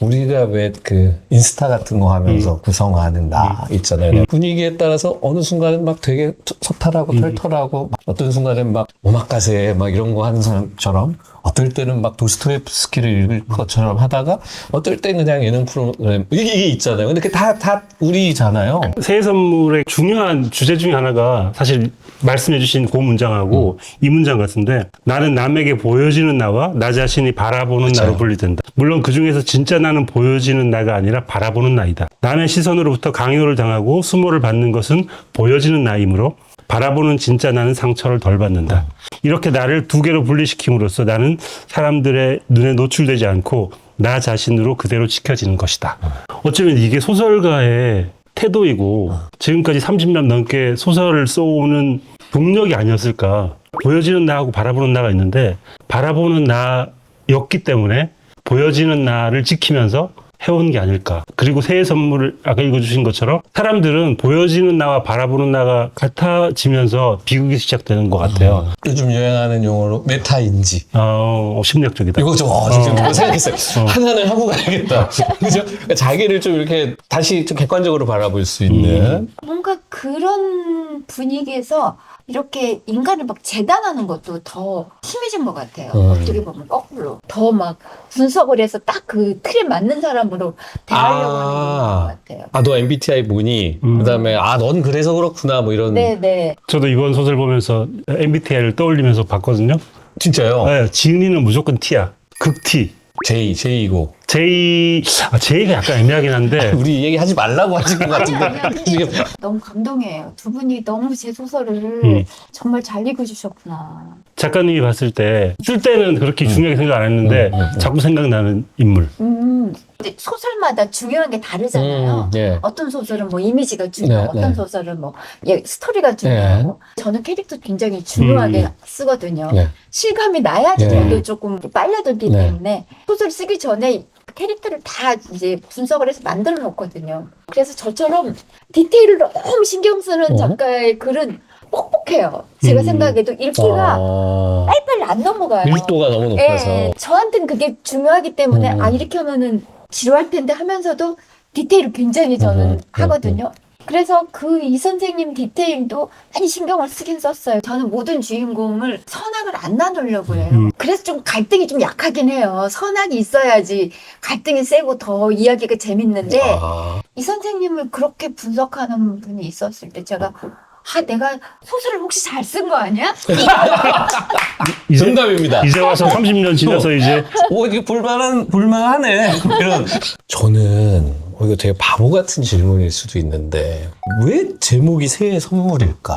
Speaker 3: 우리가 왜 그 인스타 같은 거 하면서 구성하는 나 있잖아요. 분위기에 따라서 어느 순간은 막 되게 소탈하고 털털하고, 어떤 순간은 막 오마카세 막 이런 거 하는 사람처럼, 어떨 때는 막 도스토옙스키를 읽을 것처럼 하다가, 어떨 땐 그냥 예능 프로그램 이게 있잖아요. 근데 그게 다 우리잖아요.
Speaker 2: 새해 선물의 중요한 주제 중에 하나가 사실 말씀해주신 그 문장하고 이 문장 같은데, 나는 남에게 보여지는 나와 나 자신이 바라보는 나로 분리된다. 물론 그 중에서 진짜 나는 보여지는 나가 아니라 바라보는 나이다. 남의 시선으로부터 강요를 당하고 수모를 받는 것은 보여지는 나이므로 바라보는 진짜 나는 상처를 덜 받는다. 이렇게 나를 두 개로 분리시킴으로써 나는 사람들의 눈에 노출되지 않고 나 자신으로 그대로 지켜지는 것이다. 어쩌면 이게 소설가의 태도이고 지금까지 30년 넘게 소설을 써오는 동력이 아니었을까. 보여지는 나하고 바라보는 나가 있는데, 바라보는 나였기 때문에 보여지는 나를 지키면서 해온 게 아닐까. 그리고 새해 선물을 아까 읽어주신 것처럼 사람들은 보여지는 나와 바라보는 나가 같아지면서 비극이 시작되는 것 같아요.
Speaker 3: 요즘 유행하는 용어로 메타인지.
Speaker 2: 심리학적이다.
Speaker 3: 이거 좀 진짜 생각했어요. 하나는 하고 가야겠다. 그죠? 그러니까 자기를 좀 이렇게 다시 좀 객관적으로 바라볼 수 있는.
Speaker 1: 뭔가 그런 분위기에서 이렇게 인간을 막 재단하는 것도 더 심해진 것 같아요. 어떻게 보면 거꾸로. 더 막 분석을 해서 딱 그 틀에 맞는 사람으로 대하려고 하는 것 같아요.
Speaker 3: 너 MBTI 뭐니? 그 다음에, 넌 그래서 그렇구나, 뭐 이런.
Speaker 1: 네네.
Speaker 2: 저도 이번 소설 보면서 MBTI를 떠올리면서 봤거든요.
Speaker 3: 진짜요?
Speaker 2: 네, 지은이는 무조건 T야. 극 T.
Speaker 3: J이고.
Speaker 2: J가 약간 애매하긴 한데.
Speaker 3: 우리 얘기 하지 말라고 하신 것 같은데. 지금.
Speaker 1: 너무 감동이에요. 두 분이 너무 제 소설을 정말 잘 읽어주셨구나.
Speaker 2: 작가님이 봤을 때, 쓸 때는 그렇게 중요하게 생각 안 했는데, 자꾸 생각나는 인물.
Speaker 1: 근데 소설마다 중요한 게 다르잖아요.
Speaker 3: 예.
Speaker 1: 어떤 소설은 뭐 이미지가 중요하고,
Speaker 3: 네,
Speaker 1: 어떤
Speaker 3: 네.
Speaker 1: 소설은 뭐 스토리가 중요하고. 저는 캐릭터 굉장히 중요하게 쓰거든요.
Speaker 3: 네.
Speaker 1: 실감이 나야지
Speaker 3: 네.
Speaker 1: 저도 조금 빨려들기
Speaker 3: 네.
Speaker 1: 때문에 소설 쓰기 전에 캐릭터를 다 이제 분석을 해서 만들어 놓거든요. 그래서 저처럼 디테일을 너무 신경 쓰는 작가의 글은 뻑뻑해요. 제가 생각해도 읽기가 빨리빨리 안 넘어가요.
Speaker 3: 밀도가 너무 높아서.
Speaker 1: 예, 저한테는 그게 중요하기 때문에 이렇게 하면은 지루할 텐데 하면서도 디테일을 굉장히 저는 하거든요. 그래서 그 이 선생님 디테일도 많이 신경을 쓰긴 썼어요. 저는 모든 주인공을 선악을 안 나누려고 해요. 그래서 좀 갈등이 좀 약하긴 해요. 선악이 있어야지 갈등이 세고 더 이야기가 재밌는데 이 선생님을 그렇게 분석하는 분이 있었을 때 제가 내가 소설을 혹시 잘 쓴 거 아니야?
Speaker 3: 정답입니다.
Speaker 2: 이제 와서 30년 지나서 이제
Speaker 3: 이게 볼만하네. 이런. 저는 이거 되게 바보 같은 질문일 수도 있는데 왜 제목이 새해 선물일까?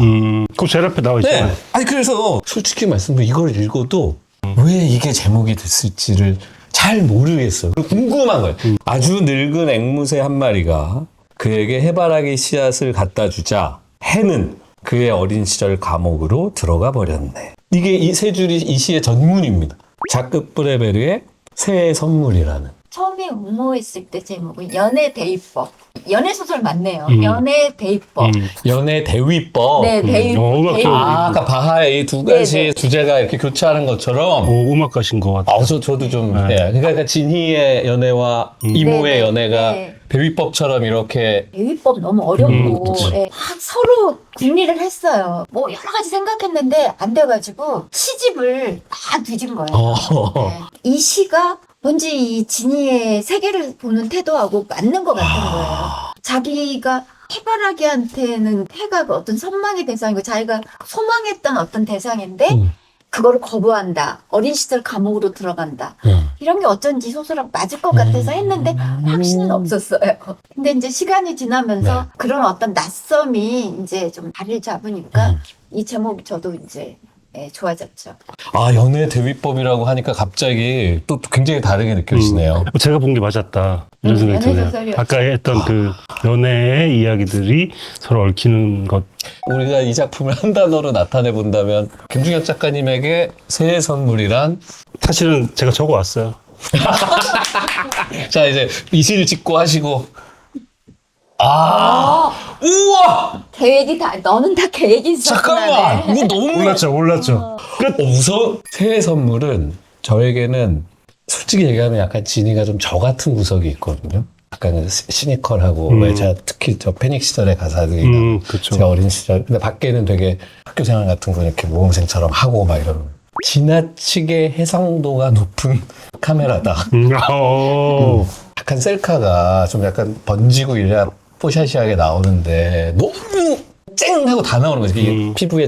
Speaker 2: 그 제일 앞에 나와 있잖아요.
Speaker 3: 네. 아니 그래서 솔직히 말씀드리면 이걸 읽어도 왜 이게 제목이 됐을지를 잘 모르겠어요. 궁금한 거예요. 아주 늙은 앵무새 한 마리가 그에게 해바라기 씨앗을 갖다 주자 해는 그의 어린 시절 감옥으로 들어가 버렸네. 이게 이 세 줄이 이 시의 전문입니다. 자크 브레베르의 새해 선물이라는.
Speaker 1: 처음에 응모했을 때 제목은 연애 대위법. 연애 소설 맞네요. 연애 대위법.
Speaker 3: 연애 대위법.
Speaker 1: 네,
Speaker 2: 음악
Speaker 1: 대위법.
Speaker 3: 아까 바하의 이 두 가지
Speaker 1: 네네.
Speaker 3: 주제가 이렇게 교차하는 것처럼.
Speaker 2: 음악가신 것 같아요.
Speaker 3: 저도 좀.
Speaker 2: 네.
Speaker 3: 네. 그러니까 진희의 연애와 이모의
Speaker 1: 네네.
Speaker 3: 연애가
Speaker 1: 네.
Speaker 3: 대위법처럼 이렇게.
Speaker 1: 대위법 너무 어렵고
Speaker 3: 그치.
Speaker 1: 예, 서로 궁리를 했어요. 뭐 여러 가지 생각했는데 안 돼가지고 시집을 다 뒤진 거예요. 네. 이 시가 왠지 이 진이의 세계를 보는 태도하고 맞는 것 같은 거예요. 자기가 해바라기한테는 해가 어떤 선망의 대상이고 자기가 소망했던 어떤 대상인데 그거를 거부한다. 어린 시절 감옥으로 들어간다. 이런 게 어쩐지 소설하고 맞을 것 같아서 했는데 확신은 없었어요. 근데 이제 시간이 지나면서 그런 어떤 낯섦이 이제 좀 자리를 잡으니까 이 제목이 저도 이제 좋아졌죠.
Speaker 3: 연애 대위법이라고 하니까 갑자기 또 굉장히 다르게 느껴지네요.
Speaker 2: 제가 본 게 맞았다. 이런 생각이
Speaker 1: 연애
Speaker 2: 드네요.
Speaker 1: 소설이었죠.
Speaker 2: 아까 했던 그 연애의 이야기들이 서로 얽히는 것.
Speaker 3: 우리가 이 작품을 한 단어로 나타내 본다면 김중혁 작가님에게 새해 선물이란.
Speaker 2: 사실은 제가 적어 왔어요.
Speaker 3: 자 이제 이실 짓고 하시고. 우와!
Speaker 1: 계획이 너는 다 계획이 있었구나.
Speaker 3: 잠깐만! 이거 너무.
Speaker 2: 몰랐죠. 끝!
Speaker 3: 우선 새해 선물은 저에게는 솔직히 얘기하면 약간 진이가 좀 저 같은 구석이 있거든요. 약간 시니컬하고 왜 제가 특히 저 패닉 시절의 가사들이나
Speaker 2: 그쵸.
Speaker 3: 제 어린 시절 근데 밖에는 되게 학교 생활 같은 거 이렇게 모범생처럼 하고 막 이런 지나치게 해상도가 높은 카메라다. 약간 셀카가 좀 약간 번지고 이래야 포샤시하게 나오는데 너무 쨍 하고 다 나오는 거지. 이게 피부에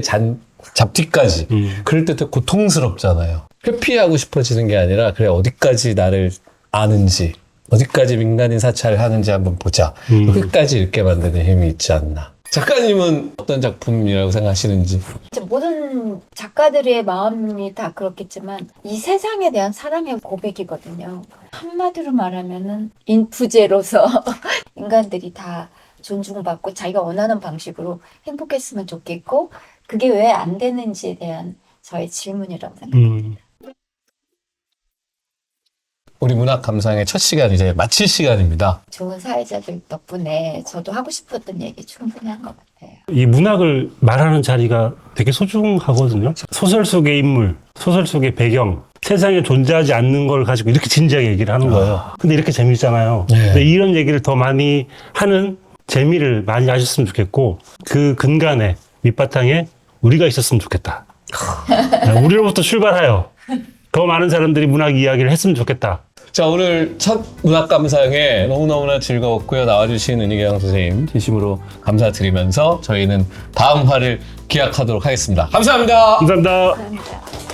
Speaker 3: 잡티까지. 그럴 때 되게 고통스럽잖아요. 회피하고 싶어지는 게 아니라 그래 어디까지 나를 아는지 어디까지 민간인 사찰을 하는지 한번 보자. 끝까지 읽게 만드는 힘이 있지 않나. 작가님은 어떤 작품이라고 생각하시는지.
Speaker 1: 모든 작가들의 마음이 다 그렇겠지만 이 세상에 대한 사랑의 고백이거든요. 한마디로 말하면은 인프제로서 인간들이 다 존중받고 자기가 원하는 방식으로 행복했으면 좋겠고 그게 왜 안 되는지에 대한 저의 질문이라고 생각합니다.
Speaker 3: 우리 문학 감상의 첫 시간 이제 마칠 시간입니다.
Speaker 1: 좋은 사회자들 덕분에 저도 하고 싶었던 얘기 충분히 한 것 같아요.
Speaker 2: 이 문학을 말하는 자리가 되게 소중하거든요. 소설 속의 인물, 소설 속의 배경, 세상에 존재하지 않는 걸 가지고 이렇게 진지하게 얘기를 하는 거예요. 근데 이렇게 재밌잖아요.
Speaker 3: 네.
Speaker 2: 근데 이런 얘기를 더 많이 하는 재미를 많이 아셨으면 좋겠고 그 근간에 밑바탕에 우리가 있었으면 좋겠다. 우리로부터 출발하여 더 많은 사람들이 문학 이야기를 했으면 좋겠다.
Speaker 3: 자, 오늘 첫 문학 감상에 너무너무나 즐거웠고요. 나와주신 은희경 선생님 진심으로 감사드리면서 저희는 다음 화를 기약하도록 하겠습니다. 감사합니다.
Speaker 2: 감사합니다.
Speaker 1: 감사합니다.